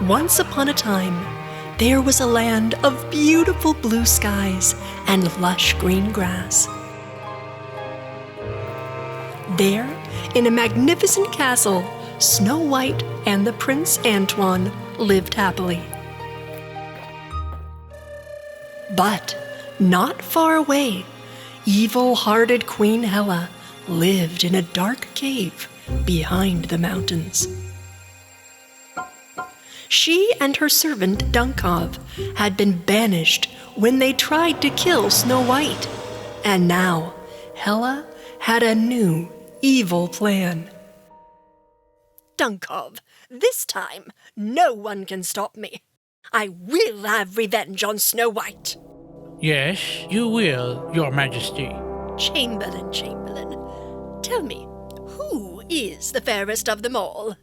Once upon a time, there was a land of beautiful blue skies and lush green grass. There, in a magnificent castle, Snow White and the Prince Antoine lived happily. But not far away, evil-hearted Queen Hela lived in a dark cave behind the mountains. She and her servant Dunkov had been banished when they tried to kill Snow White, and now Hela had a new evil plan. Dunkov, this time no one can stop me. I will have revenge on Snow White. Yes, you will, Your Majesty. Chamberlain, tell me, who is the fairest of them all?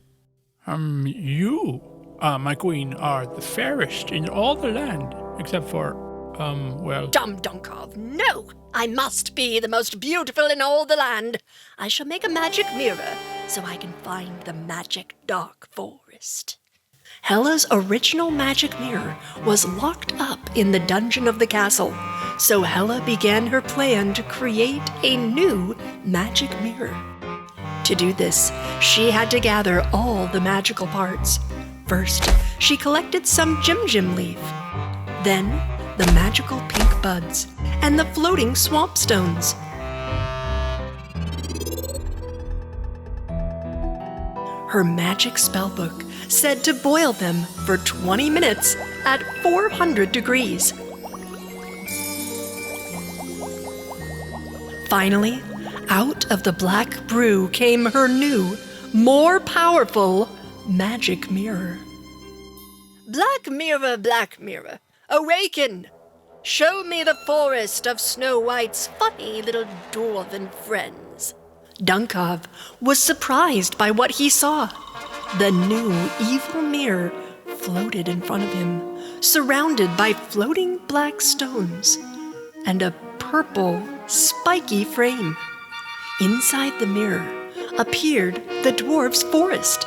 You, my queen, are the fairest in all the land, except for, Dumb Dunkov, no! I must be the most beautiful in all the land. I shall make a magic mirror so I can find the magic dark forest. Hela's original magic mirror was locked up in the dungeon of the castle, so Hela began her plan to create a new magic mirror. To do this, she had to gather all the magical parts. First, she collected some Jim leaf, then the magical pink buds, and the floating swamp stones. Her magic spellbook said to boil them for 20 minutes at 400 degrees. Finally, out of the black brew came her new, more powerful magic mirror. Black mirror, awaken! Show me the forest of Snow White's funny little dwarven friends. Dunkov was surprised by what he saw. The new evil mirror floated in front of him, surrounded by floating black stones and a purple, spiky frame. Inside the mirror appeared the dwarf's forest,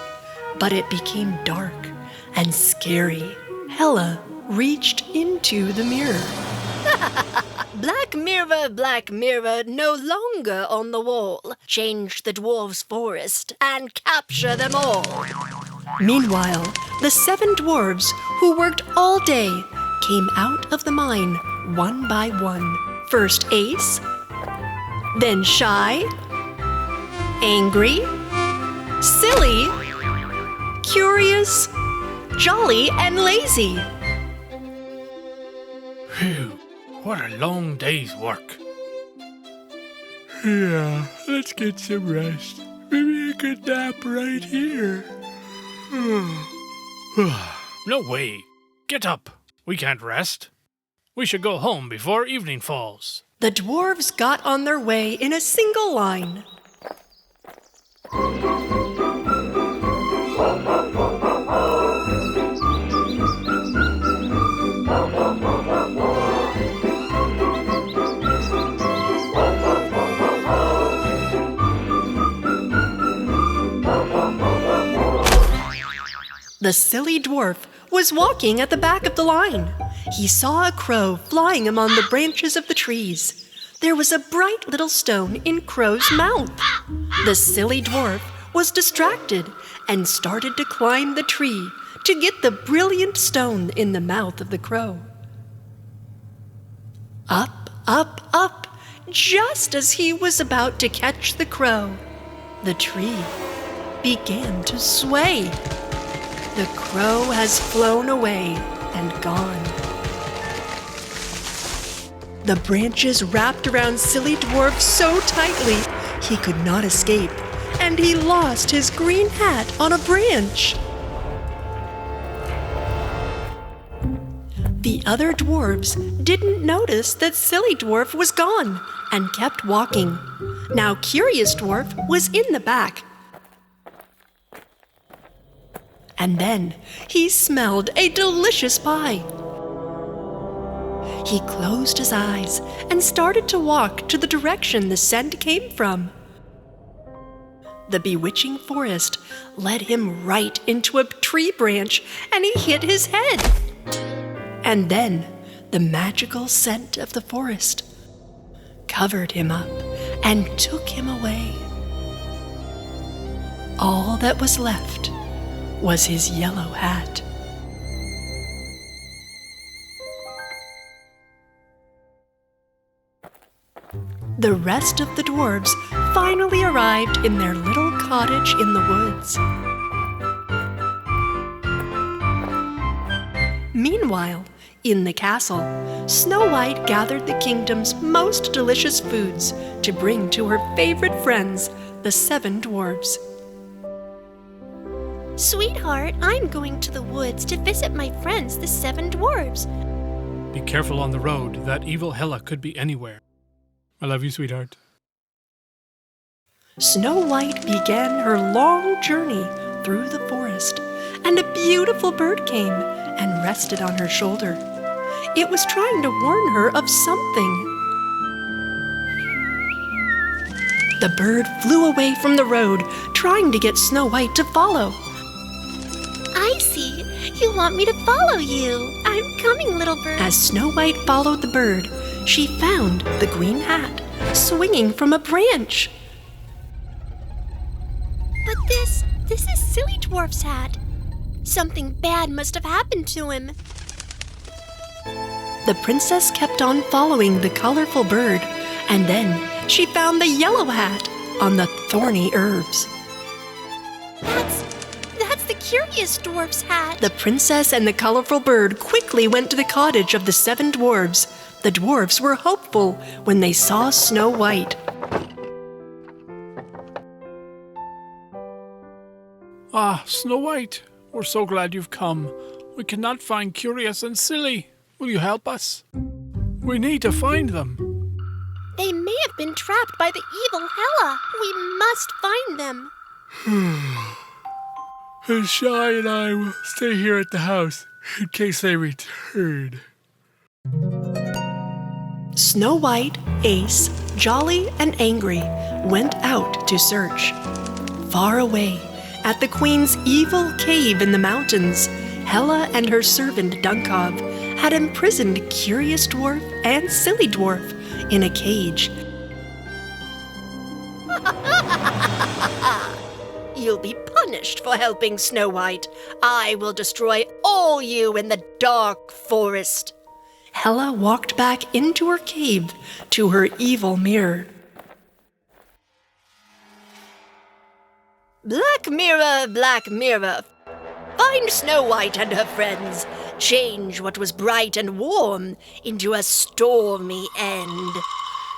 but it became dark and scary. Hela reached into the mirror. Black mirror, no longer on the wall. Change the dwarf's forest and capture them all. Meanwhile, the 7 dwarves who worked all day came out of the mine one by one. First Ace, then Shy, Angry, Silly, Curious, Jolly, and Lazy. Phew, what a long day's work. Yeah, let's get some rest. Maybe I could nap right here. No way. Get up. We can't rest. We should go home before evening falls. The dwarves got on their way in a single line. The silly dwarf was walking at the back of the line. He saw a crow flying among the branches of the trees. There was a bright little stone in Crow's mouth. The silly dwarf was distracted and started to climb the tree to get the brilliant stone in the mouth of the crow. Up, up, up, just as he was about to catch the crow, the tree began to sway. The crow has flown away and gone. The branches wrapped around Silly Dwarf so tightly he could not escape, and he lost his green hat on a branch. The other dwarves didn't notice that Silly Dwarf was gone and kept walking. Now Curious Dwarf was in the back. And then he smelled a delicious pie. He closed his eyes and started to walk to the direction the scent came from. The bewitching forest led him right into a tree branch, and he hit his head. And then the magical scent of the forest covered him up and took him away. All that was left was his yellow hat. The rest of the dwarves finally arrived in their little cottage in the woods. Meanwhile, in the castle, Snow White gathered the kingdom's most delicious foods to bring to her favorite friends, the 7 dwarves. Sweetheart, I'm going to the woods to visit my friends, the 7 dwarves. Be careful on the road. That evil Hela could be anywhere. I love you, sweetheart. Snow White began her long journey through the forest, and a beautiful bird came and rested on her shoulder. It was trying to warn her of something. The bird flew away from the road, trying to get Snow White to follow. I see. You want me to follow you. I'm coming, little bird. As Snow White followed the bird, she found the green hat swinging from a branch. But this is Silly Dwarf's hat. Something bad must have happened to him. The princess kept on following the colorful bird, and then she found the yellow hat on the thorny herbs. That's the Curious Dwarf's hat. The princess and the colorful bird quickly went to the cottage of the 7 dwarves. The dwarves were hopeful when they saw Snow White. Ah, Snow White, we're so glad you've come. We cannot find Curious and Silly. Will you help us? We need to find them. They may have been trapped by the evil Hela. We must find them. And Shy and I will stay here at the house in case they return. Snow White, Ace, Jolly, and Angry went out to search. Far away, at the Queen's evil cave in the mountains, Hela and her servant Dunkov had imprisoned Curious Dwarf and Silly Dwarf in a cage. You'll be punished for helping Snow White. I will destroy all you in the dark forest. Hela walked back into her cave to her evil mirror. Black mirror, find Snow White and her friends. Change what was bright and warm into a stormy end.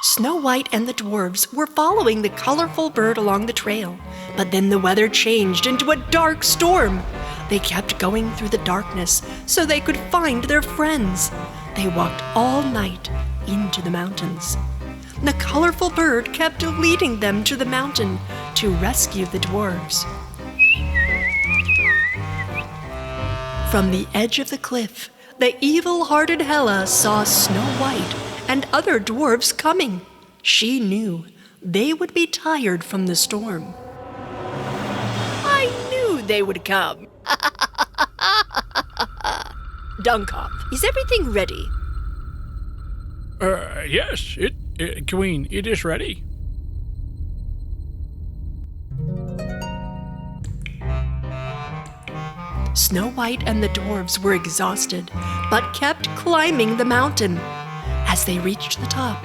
Snow White and the dwarves were following the colorful bird along the trail, but then the weather changed into a dark storm. They kept going through the darkness so they could find their friends. They walked all night into the mountains. The colorful bird kept leading them to the mountain to rescue the dwarves. From the edge of the cliff, the evil-hearted Hela saw Snow White and other dwarves coming. She knew they would be tired from the storm. I knew they would come. Dunkov, is everything ready? Yes, Queen, it is ready. Snow White and the dwarves were exhausted, but kept climbing the mountain. As they reached the top,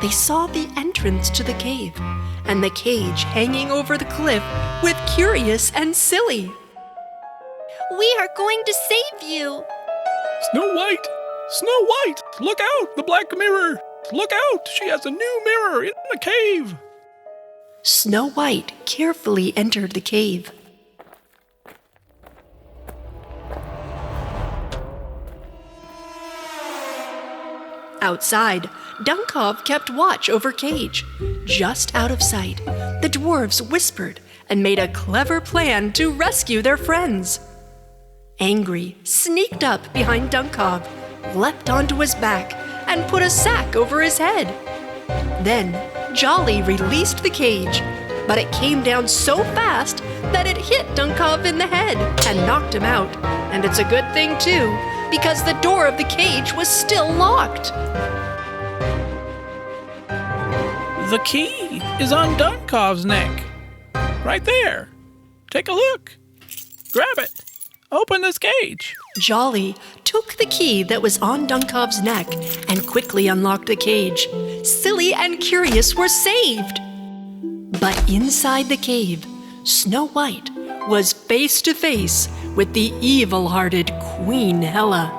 they saw the entrance to the cave, and the cage hanging over the cliff with Curious and Silly. We are going to save you. Snow White! Snow White! Look out! The black mirror! Look out! She has a new mirror in the cave! Snow White carefully entered the cave. Outside, Dunkov kept watch over Cage. Just out of sight, the dwarves whispered and made a clever plan to rescue their friends. Angry sneaked up behind Dunkov, leapt onto his back, and put a sack over his head. Then Jolly released the cage, but it came down so fast that it hit Dunkov in the head and knocked him out. And it's a good thing, too, because the door of the cage was still locked. The key is on Dunkov's neck. Right there. Take a look. Grab it. Open this cage. Jolly took the key that was on Dunkov's neck and quickly unlocked the cage. Silly and Curious were saved. But inside the cave, Snow White was face to face with the evil-hearted Queen Hela.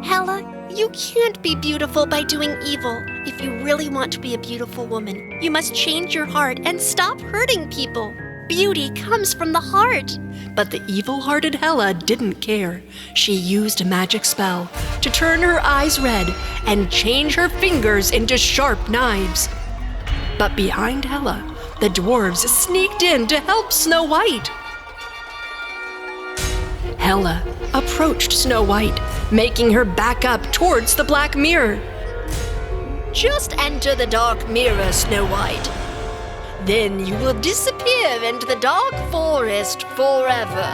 Hela, you can't be beautiful by doing evil. If you really want to be a beautiful woman, you must change your heart and stop hurting people. Beauty comes from the heart. But the evil-hearted Hela didn't care. She used a magic spell to turn her eyes red and change her fingers into sharp knives. But behind Hela, the dwarves sneaked in to help Snow White. Hela approached Snow White, making her back up towards the black mirror. Just enter the dark mirror, Snow White. Then you will disappear into the dark forest forever.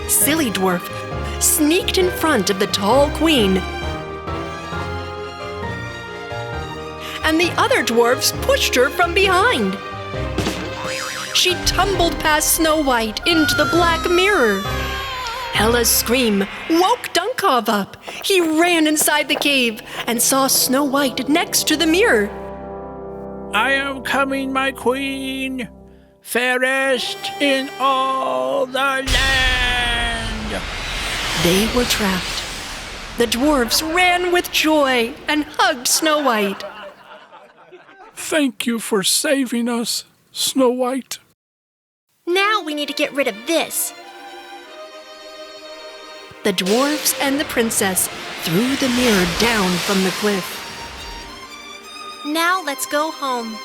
Silly Dwarf sneaked in front of the tall queen, and the other dwarfs pushed her from behind. She tumbled past Snow White into the black mirror. Hela's scream woke Dunkov up. He ran inside the cave and saw Snow White next to the mirror. I am coming, my queen. Fairest in all the land. They were trapped. The dwarfs ran with joy and hugged Snow White. Thank you for saving us, Snow White. Now we need to get rid of this. The dwarves and the princess threw the mirror down from the cliff. Now let's go home.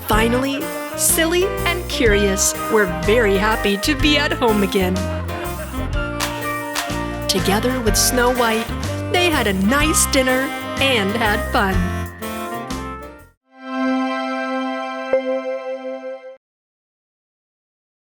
Finally, Silly and Curious were very happy to be at home again. Together with Snow White, they had a nice dinner and had fun.